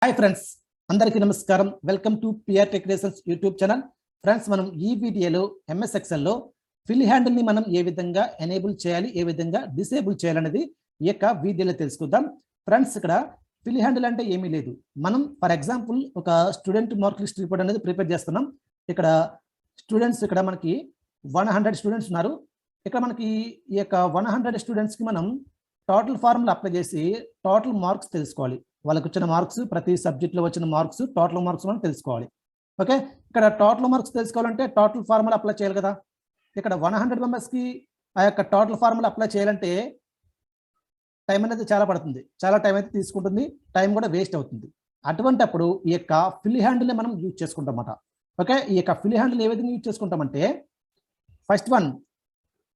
Hi friends, అందరికీ నమస్కారం. Welcome to PR Tech Reasons YouTube channel. Friends, మనం ఈ వీడియోలో ఎంఎస్ ఎక్సెల్లో ఫిల్ హ్యాండిల్ని మనం ఏ విధంగా ఎనేబుల్ చేయాలి, ఏ విధంగా డిసేబుల్ చేయాలనేది ఈ యొక్క వీడియోలో తెలుసుకుందాం. ఫ్రెండ్స్, ఇక్కడ ఫిల్ హ్యాండిల్ అంటే ఏమీ లేదు. మనం ఫర్ ఎగ్జాంపుల్ ఒక స్టూడెంట్ మార్క్ లిస్ట్ రిపోర్ట్ అనేది ప్రిపేర్ చేస్తున్నాం. ఇక్కడ స్టూడెంట్స్ ఇక్కడ మనకి 100 స్టూడెంట్స్ ఉన్నారు. ఇక్కడ మనకి ఈ యొక్క 100 స్టూడెంట్స్కి మనం టోటల్ ఫార్ములా అప్లై చేసి టోటల్ మార్క్స్ తెలుసుకోవాలి. వాళ్ళకి వచ్చిన మార్క్స్, ప్రతి సబ్జెక్ట్లో వచ్చిన మార్క్స్, టోటల్ మార్క్స్ మనం తెలుసుకోవాలి. ఓకే, ఇక్కడ టోటల్ మార్క్స్ తెలుసుకోవాలంటే టోటల్ ఫార్ములా అప్లై చేయాలి కదా. ఇక్కడ 100 మెంబర్స్కి ఆ యొక్క టోటల్ ఫార్ములా అప్లై చేయాలంటే టైం అనేది చాలా పడుతుంది, చాలా టైం అయితే తీసుకుంటుంది, టైం కూడా వేస్ట్ అవుతుంది. అటువంటి అప్పుడు ఈ యొక్క ఫిల్ హ్యాండిల్ని మనం యూజ్ చేసుకుంటాం అన్నమాట. ఓకే, ఈ యొక్క ఫిల్ హ్యాండిల్ ఏ విధంగా యూజ్ చేసుకుంటామంటే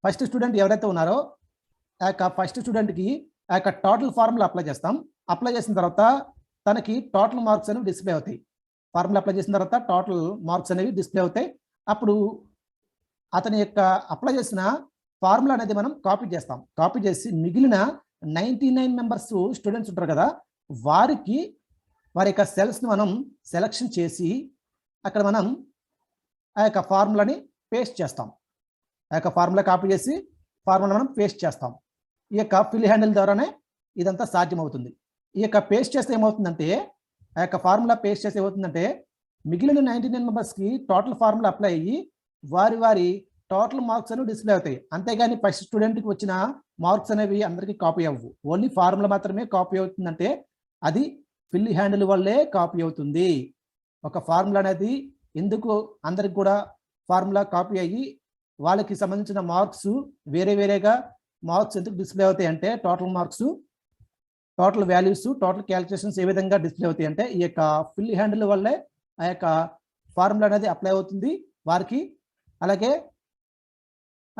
ఫస్ట్ స్టూడెంట్ ఎవరైతే ఉన్నారో ఆ యొక్క ఫస్ట్ స్టూడెంట్కి ఆ యొక్క టోటల్ ఫార్ములా అప్లై చేస్తాం. అప్లై చేసిన తర్వాత తనకి టోటల్ మార్క్స్ అనేవి డిస్ప్లే అవుతాయి. ఫార్ములా అప్లై చేసిన తర్వాత టోటల్ మార్క్స్ అనేవి డిస్ప్లే అవుతాయి. అప్పుడు అతని యొక్క అప్లై చేసిన ఫార్ములా అనేది మనం కాపీ చేస్తాం. కాపీ చేసి మిగిలిన 99 మెంబర్స్ స్టూడెంట్స్ ఉంటారు కదా, వారి యొక్క సెల్స్ని మనం సెలెక్షన్ చేసి అక్కడ మనం ఆ యొక్క ఫార్ములాని పేస్ట్ చేస్తాం. ఆ యొక్క ఫార్ములా కాపీ చేసి ఫార్ములా మనం పేస్ట్ చేస్తాం. ఈ యొక్క ఫిల్ హ్యాండిల్ ద్వారానే ఇదంతా సాధ్యమవుతుంది. ఈ యొక్క పేస్ట్ చేస్తే ఏమవుతుందంటే, ఆ యొక్క ఫార్ములా పేస్ట్ చేస్తే ఏమవుతుందంటే మిగిలిన 99 మెంబర్స్కి టోటల్ ఫార్ములా అప్లై అయ్యి వారి టోటల్ మార్క్స్ అనేవి డిస్ప్లే అవుతాయి. అంతేగాని ఫస్ట్ స్టూడెంట్కి వచ్చిన మార్క్స్ అనేవి అందరికీ కాపీ అవ్వవు. ఓన్లీ ఫార్ములా మాత్రమే కాపీ అవుతుందంటే అది ఫిల్ హ్యాండిల్ వల్లే కాపీ అవుతుంది. ఒక ఫార్ములా అనేది ఎందుకు అందరికి కూడా ఫార్ములా కాపీ అయ్యి వాళ్ళకి సంబంధించిన మార్క్స్ వేరేగా మార్క్స్ ఎందుకు డిస్ప్లే అవుతాయి అంటే, total marks, total values, total calculations ఏ విధంగా డిస్ప్లే అవుతాయి అంటే ఈ యొక్క ఫిల్ హ్యాండిల్ వల్లే ఆ యొక్క ఫార్ములా అనేది అప్లై అవుతుంది వారికి. అలాగే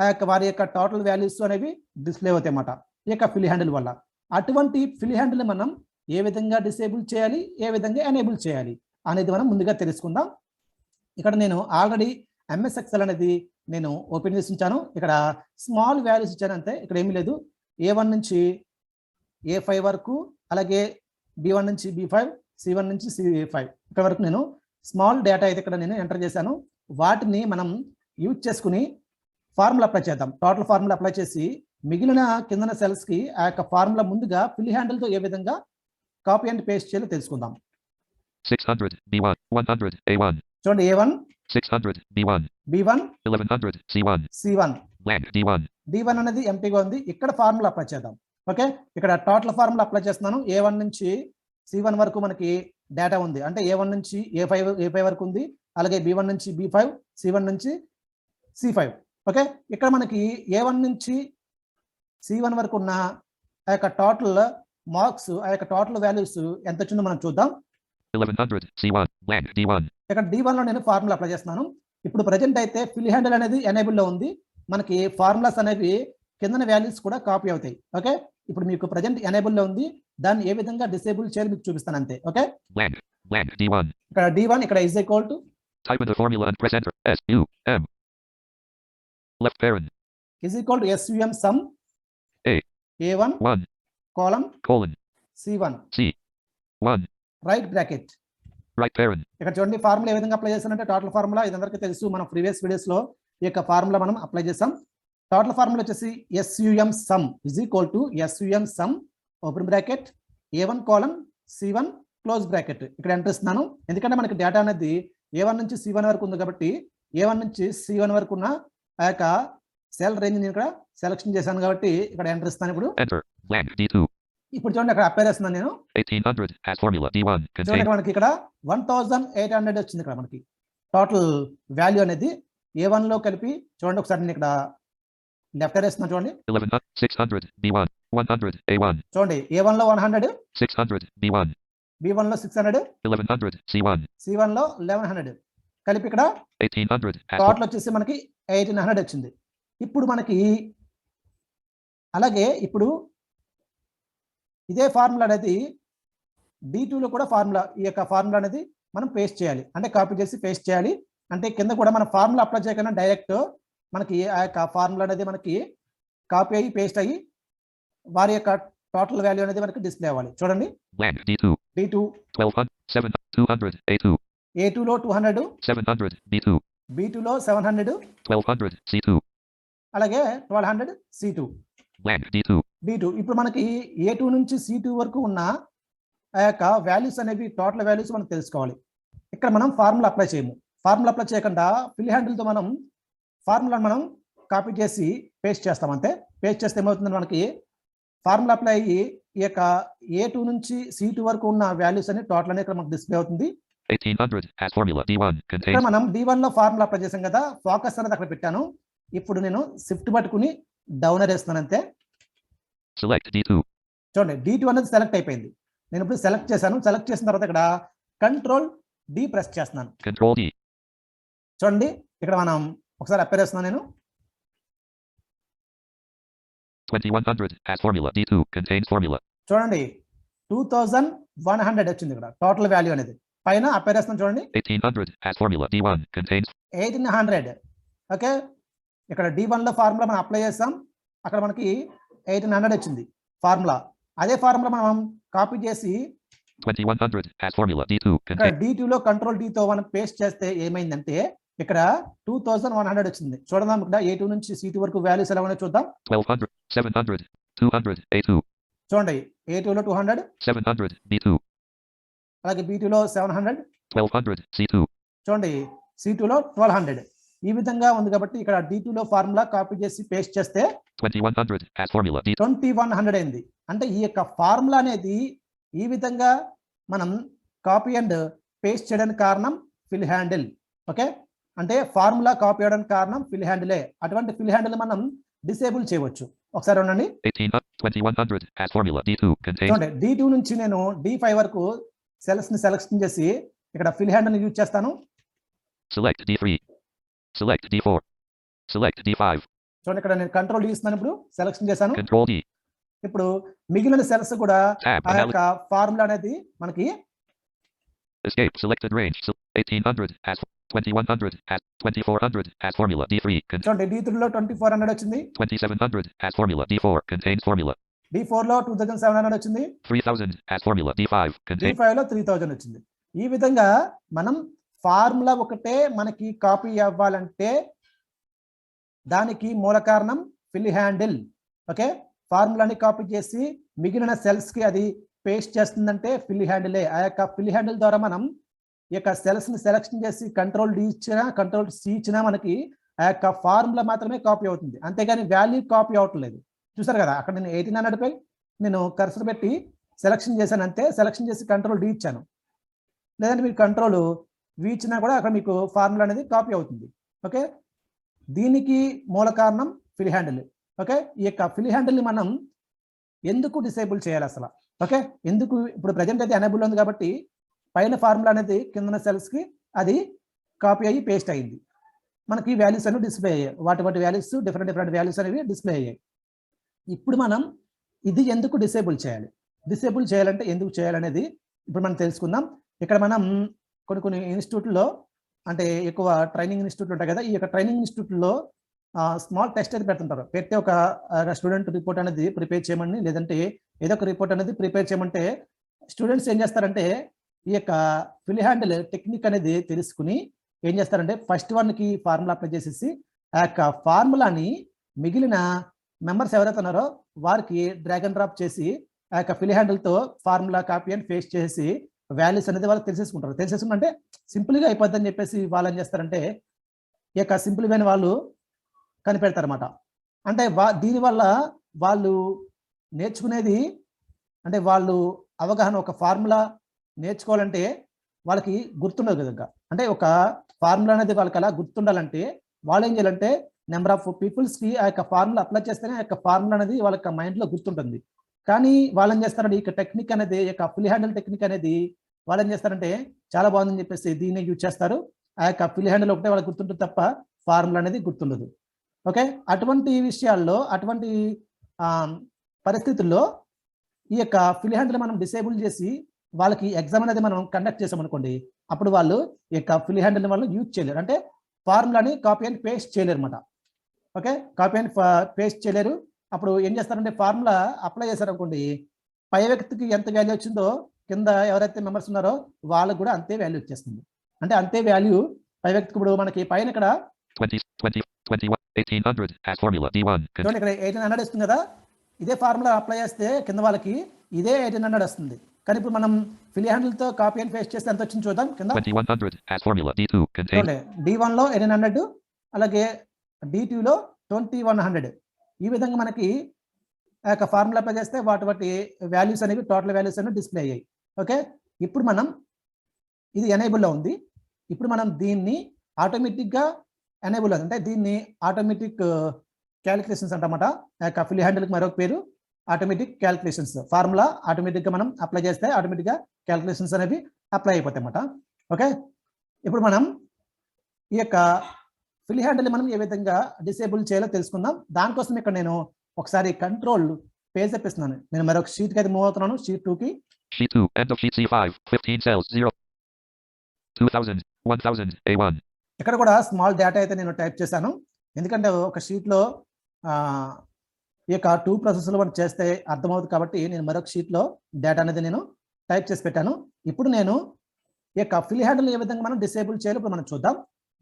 ఆ యొక్క వారి యొక్క టోటల్ వాల్యూస్ అనేవి డిస్ప్లే అవుతాయి అన్నమాట ఈ యొక్క ఫిల్ హ్యాండిల్ వల్ల. అటువంటి ఫిల్ హ్యాండిల్ మనం ఏ విధంగా డిసేబుల్ చేయాలి, ఏ విధంగా ఎనేబుల్ చేయాలి అనేది మనం ముందుగా తెలుసుకుందాం. ఇక్కడ నేను ఆల్రెడీ ఎంఎస్ ఎక్సెల్ అనేది నేను ఓపెన్ చేసి ఉంచాను. ఇక్కడ స్మాల్ వాల్యూస్ ఇచ్చాను అంతే, ఇక్కడ ఏమీ లేదు. A1 నుంచి A5 వరకు, అలాగే B1 నుంచి B5, C1 నుంచి C5 ఇక్కడ వరకు నేను స్మాల్ డేటా అయితే ఇక్కడ నేను ఎంటర్ చేశాను. వాటిని మనం యూజ్ చేసుకుని ఫార్ములా అప్లై చేద్దాం. టోటల్ ఫార్ములా అప్లై చేసి మిగిలిన కిందన సెల్స్కి ఆ యొక్క ఫార్ములా ముందుగా ఫిల్ హ్యాండిల్తో ఏ విధంగా కాపీ అండ్ పేస్ట్ చేయాలో తెలుసుకుందాం. 600 B1 100 A1 చూడండి, A1 600 B1 1100 C1 blank D1 అనేది ఎంటీగా ఉంది. ఇక్కడ ఫార్ములా అప్లై చేద్దాం. ఓకే, ఇక్కడ టోటల్ ఫార్ములా అప్లై చేస్తున్నాను. A1 నుంచి C1 వరకు మనకి డేటా ఉంది, అంటే A1 నుంచి A5 వరకు ఉంది. అలాగే B1 నుంచి B5, C1 నుంచి C5. ఓకే, ఇక్కడ మనకి A1 నుంచి C1 వరకు ఉన్న ఆ యొక్క టోటల్ మార్క్స్, ఆ యొక్క టోటల్ వాల్యూస్ ఎంత వచ్చిందో మనం చూద్దాం. 1100 C1 blank D1 ఇక్కడ D1 లో నేను ఫార్ములా అప్లై చేస్తున్నాను. ఇప్పుడు ప్రజెంట్ అయితే ఫిల్ హ్యాండిల్ అనేది ఎనేబుల్ లో ఉంది. మనకి ఫార్ములాస్ అనేవి కిందన వాల్యూస్ కూడా కాపీ అవుతాయి. ఓకే, ఇప్పుడు మీకు ప్రజెంట్ ఎనేబుల్ లో ఉంది. దాన్ని ఏ విధంగా డిసేబుల్ చేయాలి మీకు చూపిస్తాను అంతే. ఓకే, blank D1 ఇక్కడ D1 ఇక్కడ is equal to type in the formula and press enter. SUM left parent is equal to SUM sum A1 colon C1 right bracket right parent. ఇక్కడ చూడండి ఫార్ములా ఏ విధంగా apply చేస్తానంటే total formula ఇది అందరికీ తెలుసు. మనం ప్రీవియస్ వీడియోస్ లో ఈ యొక్క ఫార్ములా మనం అప్లై చేసాం. టోటల్ ఫార్ములా వచ్చేసి SUM sum is equal to SUM sum open bracket A1 colon C1 close bracket. ఇక్కడ ఎంటర్ ఇస్తున్నాను ఎందుకంటే మనకి డేటా అనేది A1 నుంచి C1 వరకు ఉంది కాబట్టి A1 నుంచి C1 వరకు ఉన్న ఆ యొక్క సెల్ రేంజ్ నేను ఇక్కడ సెలెక్షన్ చేశాను కాబట్టి ఇక్కడ ఎంటర్ ఇస్తాను. ఇప్పుడు blank D2 ఇప్పుడు చూడండి అక్కడ అప్లై చేస్తున్నాను నేను. 1800 as formula D1 చూడండి మనకి ఇక్కడ 1800 వచ్చింది. ఇక్కడ మనకి టోటల్ వాల్యూ అనేది A1 లో కలిపి చూడండి ఒకసారి నేను ఇక్కడ లెఫ్ట్ వేస్తున్నాను. చూడండి 600 B1 100 A1 చూడండి A1 లో 100, 600 B1 B1 లో 600, 1100 C1 లో 1100 కలిపి ఇక్కడ 1800 టోటల్ వచ్చేసి మనకి 1800 వచ్చింది. ఇప్పుడు మనకి అలాగే ఇప్పుడు ఇదే ఫార్ములా అనేది D2 లో కూడా ఈ యొక్క ఫార్ములా అనేది మనం పేస్ట్ చేయాలి, అంటే కాపీ చేసి పేస్ట్ చేయాలి. అంటే కింద కూడా మన ఫార్ములా అప్లై చేయకుండా డైరెక్ట్ మనకి ఆ యొక్క ఫార్ములా అనేది మనకి కాపీ అయ్యి పేస్ట్ అయ్యి వారి యొక్క టోటల్ వాల్యూ అనేది మనకి డిస్ప్లే అవ్వాలి. చూడండి D2 1200, 700, 200, A2, A2 లో 200, 700, B2, B2 లో 700, 1200, C2, అలాగే 1200 C2, blank D2, D2. ఇప్పుడు మనకి A2 నుంచి C2 వరకు ఉన్న ఆ యొక్క వాల్యూస్ అనేవి టోటల్ వాల్యూస్ మనం తెలుసుకోవాలి. ఇక్కడ మనం ఫార్ములా అప్లై చేయము. ఫార్ములా అప్లై చేయకుండా ఫిల్ హ్యాండిల్తో మనం ఫార్ములాను మనం కాపీ చేసి పేస్ట్ చేస్తాం అంతే. పేస్ట్ చేస్తే ఏమవుతుందంటే మనకి ఫార్ములా అప్లై అయ్యి ఈ యొక్క A2 నుంచి C2 వరకు ఉన్న వాల్యూస్ అని టోటల్ అనేది ఇక్కడ మనకు డిస్ప్లే అవుతుంది. 1800, has formula D1, ఇక్కడ contains, మనం D1 లో ఫార్ములా అప్లై చేసాం కదా, ఫోకస్ అనేది అక్కడ పెట్టాను. ఇప్పుడు నేను షిఫ్ట్ పట్టుకుని డౌనర్ వేస్తున్నాను అంతే. select D2, చూడండి D2 అనేది సెలెక్ట్ అయిపోయింది. నేను ఇప్పుడు సెలెక్ట్ చేశాను. సెలెక్ట్ చేసిన తర్వాత ఇక్కడ కంట్రోల్ D ప్రెస్ చేస్తున్నాను. control D, చూడండి ఇక్కడ మనం ఒకసారి అప్పేర్ చేస్తున్నాను నేను. 2100, has formula D2, contains formula, చూడండి 2100 వచ్చింది ఇక్కడ టోటల్ వాల్యూ అనేది. పైన అప్పేర్ చేస్తున్నాను చూడండి 1800, has formula D1, contains, 1800. Okay, ఇక్కడ D1 లో ఫార్ములా మనం అప్లై చేస్తాం. అక్కడ మనకి 1800 వచ్చింది ఫార్ములా. అదే ఫార్ములా మనం కాపీ చేసి 2100, has formula D2, ఇక్కడ contains, D2 లో కంట్రోల్ D తో మనం పేస్ట్ చేస్తే ఏమైందంటే ఇక్కడ 2100 వచ్చింది. చూడదాం ఇక్కడ A2 నుంచి C2 వరకు వాల్యూస్ ఎలా ఉన్నాయో చూద్దాం. 1200, 700, 200, A2, చూడండి A2 లో 200, 700, B2, అలాగే B2 లో 700, 1200, C2, చూడండి C2 లో 1200. ఈ విధంగా ఉంది కాబట్టి ఇక్కడ D2 లో ఫార్ములా కాపీ చేసి పేస్ట్ చేస్తే 2100, has formula D, 2100 అయింది. అంటే ఈ యొక్క ఫార్ములా అనేది ఈ విధంగా మనం కాపీ అండ్ పేస్ట్ చేయడానికి కారణం ఫిల్ హ్యాండిల్. ఓకే, అంటే ఫార్ములా కాపీ చేయడానికి కారణం ఫిల్ హ్యాండిలే. అటువంటి ఫిల్ హ్యాండిల్ మనం డిసేబుల్ చేయవచ్చు. ఒకసారి ఉండండి. 2100, has formula D2, contains, చూడండి D2 నుంచి నేను D5 వరకు సెల్స్ ని సెలెక్షన్ చేసి ఇక్కడ ఫిల్ హ్యాండిల్ యూజ్ చేస్తాను. select D3, select D4, select D5, చూడండి ఇక్కడ నేను కంట్రోల్ ఇస్తున్నాను. ఇప్పుడు సెలెక్షన్ చేశాను. control D, ఇప్పుడు మిగిలిన సెల్స్ కూడా tab, ఆ యొక్క ఫార్ములా అనేది మనకి escape, selected range, 1800, has 2100, has 2400, has formula D3, contains, చూడండి D3 లో 2400 వచ్చింది. 2700, has formula D4, contains formula, D4 లో 2700 వచ్చింది. 3000, has formula D5, contains, D5 లో 3000 వచ్చింది. ఈ విధంగా మనం ఫార్ములా ఒకటే మనకి కాపీ అవ్వాలంటే దానికి మూల కారణం ఫిల్ హ్యాండిల్. ఓకే, ఫార్ములాని కాపీ చేసి మిగిలిన సెల్స్ కి అది పేస్ట్ చేస్తుందంటే ఫిల్ హ్యాండిలే. ఆ యొక్క ఫిల్ హ్యాండిల్ ద్వారా మనం ఈ యొక్క సెల్స్ ని సెలెక్షన్ చేసి కంట్రోల్ D ఇచ్చినా కంట్రోల్ C ఇచ్చినా మనకి ఆ యొక్క ఫార్ములా మాత్రమే కాపీ అవుతుంది. అంతేగాని వాల్యూ కాపీ అవట్లేదు. చూసారు కదా, అక్కడ నేను 1800 పై నేను కర్సర్ పెట్టి సెలెక్షన్ చేశాను అంతే. సెలెక్షన్ చేసి కంట్రోల్ D ఇచ్చాను. లేదంటే మీరు కంట్రోల్ V ఇచ్చినా కూడా అక్కడ మీకు ఫార్ములా అనేది కాపీ అవుతుంది. ఓకే, దీనికి మూల కారణం ఫిల్ హ్యాండిల్. ఓకే, ఈ యొక్క ఫిల్ హ్యాండిల్ ని మనం ఎందుకు డిసేబుల్ చేయాలి అసలు? ఓకే, ఎందుకు? ఇప్పుడు ప్రజెంట్ అయితే ఎనేబుల్ ఉంది కాబట్టి పైన ఫార్ములా అనేది కింద సెల్స్ కి అది కాపీ అయ్యి పేస్ట్ అయింది. మనకి వాల్యూస్ అనేవి డిస్ప్లే అయ్యాయి. వాటి వాల్యూస్ డిఫరెంట్ వాల్యూస్ అనేవి డిస్ప్లే అయ్యాయి. ఇప్పుడు మనం ఇది ఎందుకు డిసేబుల్ చేయాలి? డిసేబుల్ చేయాలంటే ఎందుకు చేయాలనేది ఇప్పుడు మనం తెలుసుకుందాం. ఇక్కడ మనం కొన్ని ఇన్స్టిట్యూట్లో అంటే ఎక్కువ ట్రైనింగ్ ఇన్స్టిట్యూట్లు ఉంటాయి కదా, ఈ యొక్క ట్రైనింగ్ ఇన్స్టిట్యూట్లో స్మాల్ టెస్ట్ అయితే పెడుతుంటారు. పెట్టి ఒక స్టూడెంట్ రిపోర్ట్ అనేది ప్రిపేర్ చేయమని, లేదంటే ఏదో ఒక రిపోర్ట్ అనేది ప్రిపేర్ చేయమంటే స్టూడెంట్స్ ఏం చేస్తారంటే ఈ యొక్క ఫిల్ హ్యాండిల్ టెక్నిక్ అనేది తెలుసుకుని ఏం చేస్తారంటే ఫస్ట్ వన్కి ఫార్ములా అప్లై చేసేసి ఆ యొక్క ఫార్ములాని మిగిలిన మెంబర్స్ ఎవరైతే ఉన్నారో వారికి డ్రాగ్ అండ్ డ్రాప్ చేసి ఆ యొక్క ఫిల్ హ్యాండిల్తో ఫార్ములా కాపీ అండ్ పేస్ట్ చేసి వాల్యూస్ అనేది వాళ్ళు తెలిసేసుకుంటారు. తెలిసేసుకుంటే సింపుల్గా అయిపోద్ది అని చెప్పేసి వాళ్ళు ఏం చేస్తారంటే ఈ యొక్క సింపుల్ వేని వాళ్ళు కనిపెడతారన్నమాట. అంటే దీనివల్ల వాళ్ళు నేర్చుకునేది అంటే వాళ్ళు అవగాహన ఒక ఫార్ములా నేర్చుకోవాలంటే వాళ్ళకి గుర్తుండదు కదా. అంటే ఒక ఫార్ములా అనేది వాళ్ళకి అలా గుర్తుండాలంటే వాళ్ళు ఏం చేయాలంటే నెంబర్ ఆఫ్ పీపుల్స్కి ఆ యొక్క ఫార్ములా అప్లై చేస్తేనే ఆ యొక్క ఫార్ములా అనేది వాళ్ళకి మైండ్లో గుర్తుంటుంది. కానీ వాళ్ళు ఏం చేస్తారంటే ఈ టెక్నిక్ అనేది ఈ యొక్క ఫిల్ హ్యాండిల్ టెక్నిక్ అనేది వాళ్ళు ఏం చేస్తారంటే చాలా బాగుందని చెప్పేసి దీన్ని యూజ్ చేస్తారు. ఆ యొక్క ఫిల్ హ్యాండిల్ ఒకటే వాళ్ళకి గుర్తుంటుంది తప్ప ఫార్ములా అనేది గుర్తుండదు. ఓకే, అటువంటి విషయాల్లో అటువంటి పరిస్థితుల్లో ఈ యొక్క ఫిల్ హ్యాండిల్ మనం డిసేబుల్ చేసి వాళ్ళకి ఎగ్జామ్ అనేది మనం కండక్ట్ చేసామనుకోండి, అప్పుడు వాళ్ళు ఈ యొక్క ఫిల్ హ్యాండిల్ వాళ్ళు యూజ్ చేయలేరు. అంటే ఫార్ములాని కాపీ అండ్ పేస్ట్ చేయలేరు అనమాట. ఓకే, కాపీ అండ్ పేస్ట్ చేయలేరు. అప్పుడు ఏం చేస్తారంటే ఫార్ములా అప్లై చేశారనుకోండి, పై వ్యక్తికి ఎంత వాల్యూ వచ్చిందో కింద ఎవరైతే మెంబర్స్ ఉన్నారో వాళ్ళకు కూడా అంతే వాల్యూ వచ్చేస్తుంది. అంటే అంతే వాల్యూ పై వ్యక్తికి ఇప్పుడు మనకి పైన ఇక్కడ 20, 20, 21, 1800 as formula D1. చూడండి ఇక్కడ 1800 వస్తుంది కదా, ఇదే ఫార్ములా అప్లై చేస్తే కింద వాళ్ళకి ఇదే 1800 వస్తుంది. కానీ ఇప్పుడు మనం ఫిల్ హ్యాండిల్తో కాపీ అండ్ పేస్ట్ చేస్తే ఎంత వచ్చింది చూద్దాం. కింద 2100 as formula D2 contains చూడండి D1లో 1800, అలాగే D2లో 2100. ఈ విధంగా మనకి ఆ యొక్క ఫార్ములా అప్లై చేస్తే వాటి వాల్యూస్ అనేవి టోటల్ వాల్యూస్ అనేవి డిస్ప్లే అయ్యాయి. ఓకే, ఇప్పుడు మనం ఇది ఎనేబుల్లో ఉంది. ఇప్పుడు మనం దీన్ని ఆటోమేటిక్గా ఎనేబుల్ అంటే దీన్ని ఆటోమేటిక్ క్యాలిక్యులేషన్స్ అంటమాట. ఆ యొక్క ఫిల్ హ్యాండిల్కి మరొక పేరు ఆటోమేటిక్ క్యాలిక్యులేషన్స్. ఫార్ములా ఆటోమేటిక్గా మనం అప్లై చేస్తే ఆటోమేటిక్గా క్యాలిక్యులేషన్స్ అనేవి అప్లై అయిపోతాయి అన్నమాట. ఓకే, ఇప్పుడు మనం ఈ యొక్క ఫిల్ హ్యాండిల్ మనం ఏ విధంగా డిసేబుల్ చేయాలో తెలుసుకుందాం. దానికోసం ఇక్కడ నేను ఒకసారి కంట్రోల్ పేజ్ తెప్పిస్తున్నాను. నేను మరొక షీట్కి అయితే మూవ్ అవుతున్నాను, షీట్ 2కి. sheet 2 end of sheet C5 15 cells 0 2000 1000 A1. ఇక్కడ కూడా స్మాల్ డేటా అయితే నేను టైప్ చేశాను, ఎందుకంటే ఒక షీట్లో ఈ యొక్క 2 ప్రాసెస్లు మనం చేస్తే అర్థమవుతుంది కాబట్టి నేను మరొక షీట్లో డేటా అనేది నేను టైప్ చేసి పెట్టాను. ఇప్పుడు నేను ఈ యొక్క ఫిల్ హ్యాండిల్ ఏ విధంగా మనం డిసేబుల్ చేయాలో ఇప్పుడు మనం చూద్దాం.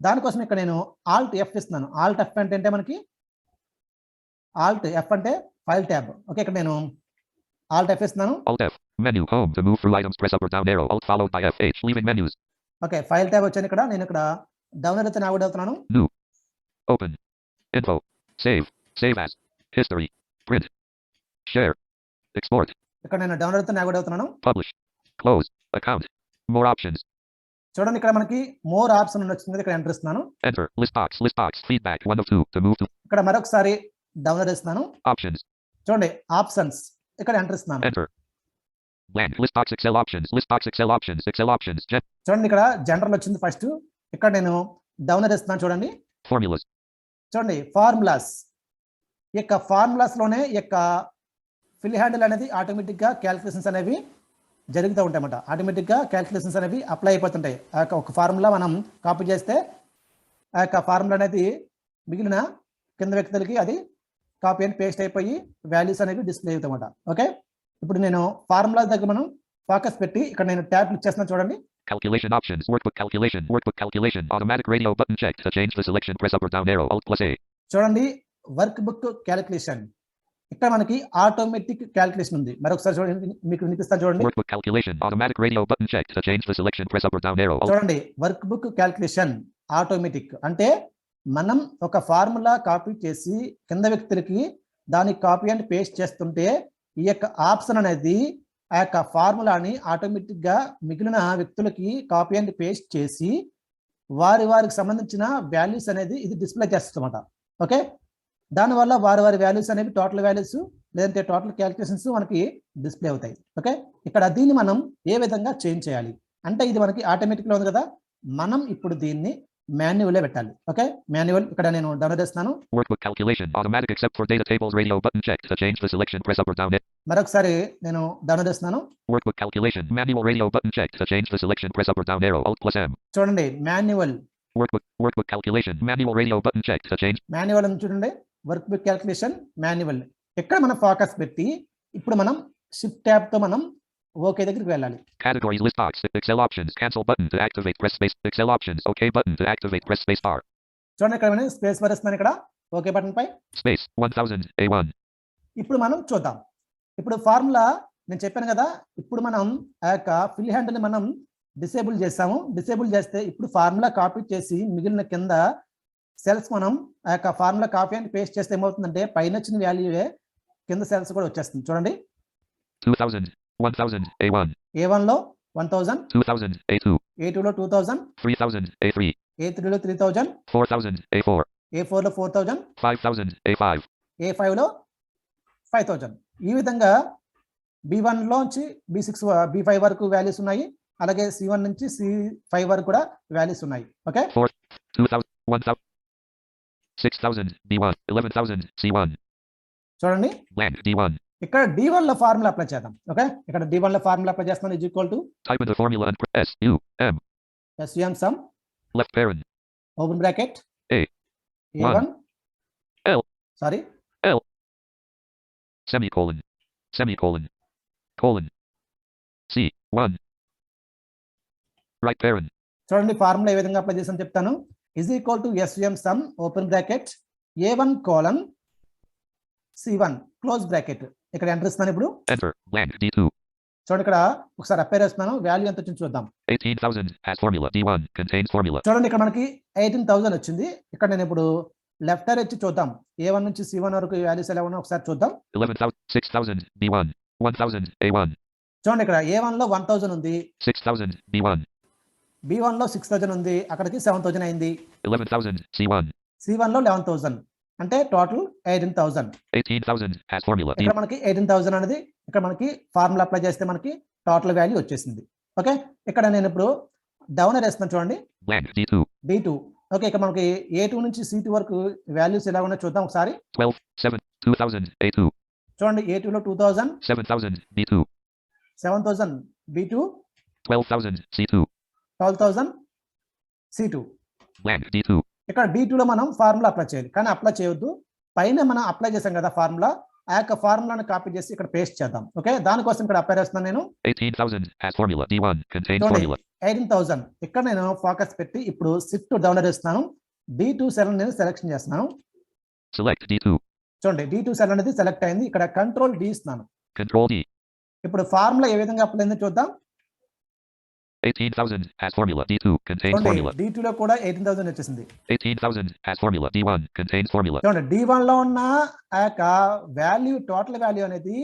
దానికోసం ఇక్కడ నేను ఆల్ట్ ఎఫ్ ఇస్తున్నాను. ఆల్ట్ ఎఫ్ అంటే మనకి ఆల్ట్ ఎఫ్ అంటే ఫైల్ ట్యాబ్. ఓకే, ఇక్కడ నేను ఆల్ట్ ఎఫ్ ఇస్తున్నాను. Alt F menu home to move through items press up or down arrow alt followed by FH leaving menus. Okay, file tab వచ్చాను. ఇక్కడ నేను ఇక్కడ డౌన్ అయితే నావిగేట్ అవుతున్నాను. New open info save as history print share export ఇక్కడ నేను down అయితే navigate అవుతున్నాను. publish close account more options. చూడండి ఇక్కడ మనకి మోర్ ఆప్షన్ వచ్చింది, ఇక్కడ ఎంటర్ ఇస్తున్నాను. Enter list box feedback 1 of 2 to move to ఇక్కడ మరొకసారి డౌన్లోడ్ ఇస్తున్నాను. options. చూడండి ఆప్షన్స్ ఇక్కడ ఎంటర్ ఇస్తున్నాను. Enter blank list box Excel options చూడండి ఇక్కడ జనరల్ వచ్చింది ఫస్ట్. ఇక్కడ నేను డౌన్లోడ్ ఇస్తున్నాను. చూడండి formulas చూడండి ఫార్ములాస్. ఈ యొక్క ఫార్ములాస్ లోనే ఈ యొక్క ఫిల్ హ్యాండిల్ అనేది ఆటోమేటిక్గా క్యాలిక్యులేషన్స్ అనేవి జరుగుతూ ఉంటాయి అన్నమాట. ఆటోమేటిక్గా క్యాలిక్యులేషన్స్ అనేవి అప్లై అయిపోతుంటాయి. ఆ యొక్క ఒక ఫార్ములా మనం కాపీ చేస్తే ఆ యొక్క ఫార్ములా అనేది మిగిలిన కింద వ్యక్తులకి అది కాపీ అండ్ పేస్ట్ అయిపోయి వాల్యూస్ అనేవి డిస్ప్లే అవుతాయి అన్నమాట. ఓకే, ఇప్పుడు నేను ఫార్ములా దగ్గర మనం ఫోకస్ పెట్టి ఇక్కడ నేను ట్యాబ్ క్లిక్ చేస్తున్నాను. చూడండి calculation options workbook calculation automatic radio button checked to change the selection press up or down arrow alt plus A. చూడండి వర్క్ బుక్ క్యాలిక్యులేషన్. ఇక్కడ మనకి ఆటోమేటిక్ క్యాలిక్యులేషన్ ఉంది. మరొకసారి చూడండి, మీకు వినిపిస్తాను చూడండి. workbook calculation automatic radio button checked to change the selection press up or down arrow alt. చూడండి వర్క్ బుక్ క్యాలిక్యులేషన్ ఆటోమేటిక్ అంటే మనం ఒక ఫార్ములా కాపీ చేసి కింద వ్యక్తులకి దాన్ని కాపీ అండ్ పేస్ట్ చేస్తుంటే ఈ యొక్క ఆప్షన్ అనేది ఆ యొక్క ఫార్ములాని ఆటోమేటిక్గా మిగిలిన వ్యక్తులకి కాపీ అండ్ పేస్ట్ చేసి వారికి సంబంధించిన వాల్యూస్ అనేది ఇది డిస్ప్లే చేస్తుందన్నమాట. ఓకే, దానివల్ల వారి వాల్యూస్ అనేవి టోటల్ వాల్యూస్ లేదంటే టోటల్ క్యాలిక్యులేషన్స్ మనకి డిస్ప్లే అవుతాయి. ఓకే, ఇక్కడ దీన్ని మనం ఏ విధంగా చేంజ్ చేయాలి అంటే ఇది మనకి ఆటోమేటిక్లో ఉంది కదా, మనం ఇప్పుడు దీన్ని మాన్యువల్ పెట్టాలి. ఓకే, మాన్యువల్ ఇక్కడ నేను డౌన్లోడ్ చేస్తున్నాను. workbook calculation automatic except for data tables radio button checked to change the selection press up or down it. మరొకసారి నేను డౌన్లోడ్ చేస్తున్నాను. workbook calculation manual radio button checked to change the selection press up or down arrow alt plus M. చూడండి manual workbook calculation manual radio button checked to change manual అని చూడండి work book calculation manual. ఇక్కడ మనం focus పెట్టి ఇప్పుడు మనం shift tab తో మనం ఓకే దగ్గరికి వెళ్ళాలి. categories list box Excel options cancel button to activate press space Excel options OK button to activate press space bar. చూడండి ఇక్కడ నేను స్పేస్ బార్ ఇస్తున్నాను ఇక్కడ ఓకే బటన్ పై space 1000 A1. ఇప్పుడు మనం చూద్దాం. ఇప్పుడు ఫార్ములా నేను చెప్పాను కదా, ఇప్పుడు మనం ఆ యొక్క ఫిల్ హ్యాండిల్ మనం డిసేబుల్ చేసాము. డిసేబుల్ చేస్తే ఇప్పుడు ఫార్ములా కాపీ చేసి మిగిలిన కింద సెల్స్ మనం ఆ యొక్క ఫార్ములా కాపీ అండ్ పేస్ట్ చేస్తే ఏమవుతుందంటే పైన వచ్చిన వాల్యూవే కింద సెల్స్ కూడా వచ్చేస్తుంది. చూడండి 2000 1000 A1. A1 లో 1000 2000 A2. A2 లో 2000 3000 A3. A3 లో 3000 4000 A4. A4 లో 4000 5000 A5. A5 లో 5000. ఈ విధంగా B1 లోంచి B6 B5 వరకు వాల్యూస్ ఉన్నాయి. అలాగే C1 నుంచి C5 వరకు కూడా వాల్యూస్ ఉన్నాయి. Okay 2000 1000 6000 B1 11000 C1. చూడండి blank D1. ఇక్కడ D1 లో ఫార్ములా అప్లై చేద్దాం. ఓకే, ఇక్కడ D1 లో ఫార్ములా అప్లై చేస్తున్నాను. is equal to type in the formula and press SUM sum left parent open bracket A1 L sorry L semicolon colon C 1. Right parent. చూడండి formula ఏ విధంగా apply చేసాను చెప్తాను. Is equal to SVM some open bracket A1 colon C1 close bracket. ఇక్కడ enter ఇస్తాను. ఇప్పుడు Enter. Blank. D2. చూడండి ఇక్కడ ఒకసారి అప్లై చేస్తున్నాను. వాల్యూ ఎంత వచ్చింది చూద్దాం. 18,000 as formula. D1 contains formula. చూడండి ఇక్కడ మనకి 18,000 వచ్చింది. ఇక్కడ నేను ఇప్పుడు లెఫ్ట్ సైడ్ వచ్చి చూద్దాం. A1 నుంచి C1 వరకు వాల్యూస్ ఎలా ఉన్నాయో ఒకసారి చూద్దాం. 11,000 6,000 B1 1,000 A1. చూడండి ఇక్కడ A1 లో 1,000 ఉంది. 6,000 B1. B1 లో 6,000 ఉంది. అక్కడికి 7,000 అయింది. 11,000 C1. C1 లో 11,000 అంటే టోటల్ 18,000. 18,000 as formula. ఇక్కడ మనకి 18,000 అనేది ఇక్కడ మనకి ఫార్ములా అప్లై చేస్తే మనకి టోటల్ వాల్యూ వచ్చేసింది. ఓకే, ఇక్కడ నేను ఇప్పుడు డౌన్ వేస్తున్నాను. చూడండి Blank. D2. D2. ఓకే, ఇక్కడ మనకి A2 నుంచి C2 వరకు వాల్యూస్ ఎలా ఉన్నాయో చూద్దాం ఒకసారి. 12 7 2,000 A2. చూడండి A2 లో 2,000, 7,000 B2. 7,000 B2, 12,000 C2. 12,000 C2. Blank. D2. ఇక్కడ D2 లో మనం ఫార్ములా అప్లై చేయాలి, కానీ అప్లై చేయొద్దు. పైన మనం అప్లై చేసాం కదా ఫార్ములా, ఆ యొక్క ఫార్ములాను కాపీ చేసి ఇక్కడ పేస్ట్ చేద్దాం. ఓకే, దానికోసం ఇక్కడ అప్లై చేస్తున్నాను నేను. 18,000 as formula. D1 contains చూడండి formula. 18,000 ఇక్కడ నేను ఫోకస్ పెట్టి ఇప్పుడు షిఫ్ట్ డౌన్ చేస్తున్నాను. D2 సెల్ నేను సెలెక్షన్ చేస్తున్నాను. Select D2. చూడండి D2 సెల్ అనేది సెలెక్ట్ అయింది. ఇక్కడ కంట్రోల్ D ఇస్తున్నాను. Control D. ఇప్పుడు ఫార్ములా ఏ విధంగా అప్లై అయిందో చూద్దాం. 18,000 as formula. D2 contains formula. D2 లో కూడా 18,000 వచ్చేసింది. 18,000 as formula. D1 contains formula. చూడండి D1 లో ఉన్న ఆ యొక్క వాల్యూ టోటల్ వాల్యూ అనేది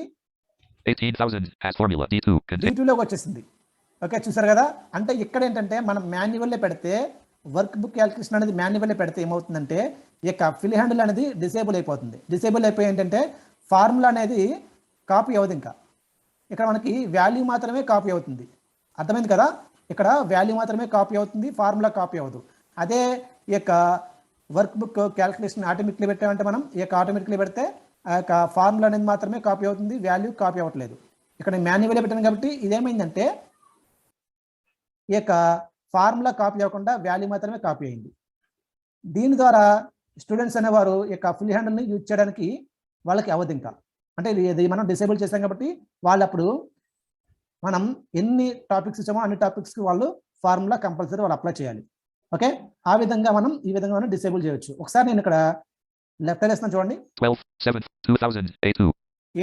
18,000 as formula. D2 contains. D2 లోకి వచ్చేసింది. ఓకే, చూసారు కదా. అంటే ఇక్కడ ఏంటంటే మనం మాన్యువల్లే పెడితే వర్క్ బుక్ క్యాలిక్యులేషన్ అనేది మాన్యువల్లే పెడితే ఏమవుతుందంటే ఈ యొక్క ఫిల్ హ్యాండిల్ అనేది డిసేబుల్ అయిపోతుంది. డిసేబుల్ అయిపోయి ఏంటంటే ఫార్ములా అనేది కాపీ అవ్వదు. ఇంకా ఇక్కడ మనకి వాల్యూ మాత్రమే కాపీ అవుతుంది. అర్థమైంది కదా. ఇక్కడ వాల్యూ మాత్రమే కాపీ అవుతుంది, ఫార్ములా కాపీ అవ్వదు. అదే ఈ యొక్క వర్క్ బుక్ క్యాలిక్యులేషన్ ఆటోమేటిక్లీ పెట్టామంటే మనం ఈ యొక్క ఆటోమేటిక్లీ పెడితే ఆ యొక్క ఫార్ములా అనేది మాత్రమే కాపీ అవుతుంది, వాల్యూ కాపీ అవ్వట్లేదు. ఇక్కడ నేను మాన్యువల్గా పెట్టాను కాబట్టి ఇదేమైందంటే ఈ యొక్క ఫార్ములా కాపీ అవ్వకుండా వాల్యూ మాత్రమే కాపీ అయింది. దీని ద్వారా స్టూడెంట్స్ అనేవారు ఈ యొక్క ఫుల్ హ్యాండిల్ని యూజ్ చేయడానికి వాళ్ళకి అవ్వదు. ఇంకా అంటే ఇది మనం డిసేబుల్ చేసాం కాబట్టి వాళ్ళు అప్పుడు మనం ఎన్ని టాపిక్స్ ఇచ్చామో అన్ని టాపిక్స్కి వాళ్ళు ఫార్ములా కంపల్సరీ వాళ్ళు అప్లై చేయాలి. ఓకే, ఆ విధంగా మనం ఈ విధంగా మనం డిసేబుల్ చేయొచ్చు. ఒకసారి నేను ఇక్కడ లెఫ్ట్ వేస్తాను. చూడండి 12 7 2,000 A2.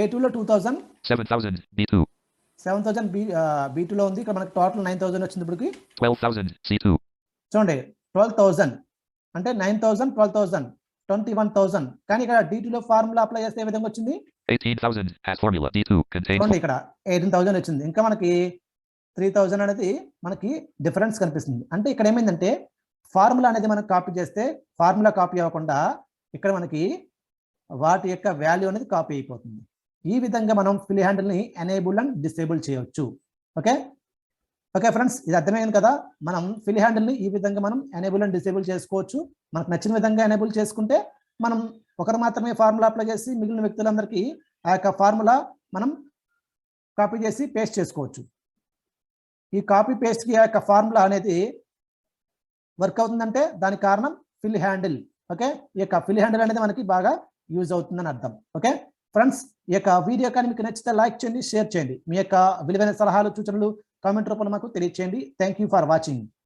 A2 లో 2,000, 7,000 B2. 7,000 B2 లో ఉంది. ఇక్కడ మనకి టోటల్ 9,000 వచ్చింది. ఇప్పటికి 12,000 C2. చూడండి 12,000 అంటే 9,000 12,000 21,000. కానీ ఇక్కడ D2 లో ఫార్ములా అప్లై చేస్తే ఏ విధంగా వచ్చింది? 18,000 as formula. D2 contains. చూడండి ఇక్కడ 18,000 వచ్చింది. ఇంకా మనకి 3,000 అనేది మనకి డిఫరెన్స్ కనిపిస్తుంది. అంటే ఇక్కడ ఏమైందంటే ఫార్ములా అనేది మనం కాపీ చేస్తే ఫార్ములా కాపీ అవ్వకుండా ఇక్కడ మనకి వాటి యొక్క వాల్యూ అనేది కాపీ అయిపోతుంది. ఈ విధంగా మనం ఫిల్ హ్యాండిల్ని ఎనేబుల్ అండ్ డిసేబుల్ చేయవచ్చు. ఓకే ఓకే ఫ్రెండ్స్, ఇది అర్థమైంది కదా. మనం ఫిల్ హ్యాండిల్ని ఈ విధంగా మనం ఎనేబుల్ అండ్ డిసేబుల్ చేసుకోవచ్చు. మనకు నచ్చిన విధంగా ఎనేబుల్ చేసుకుంటే మనం ఒకరు మాత్రమే ఫార్ములా అప్లై చేసి మిగిలిన వ్యక్తులందరికీ ఆ యొక్క ఫార్ములా మనం కాపీ చేసి పేస్ట్ చేసుకోవచ్చు. ఈ కాపీ పేస్ట్కి ఆ యొక్క ఫార్ములా అనేది వర్క్ అవుతుందంటే దానికి కారణం ఫిల్ హ్యాండిల్. ఓకే, ఈ యొక్క ఫిల్ హ్యాండిల్ అనేది మనకి బాగా యూజ్ అవుతుందని అర్థం. ఓకే ఫ్రెండ్స్, ఈ యొక్క వీడియో కానీ మీకు నచ్చితే లైక్ చేయండి, షేర్ చేయండి. మీ యొక్క విలువైన సలహాలు సూచనలు కామెంట్ రూపంలో మాకు తెలియచేయండి. Thank you for watching.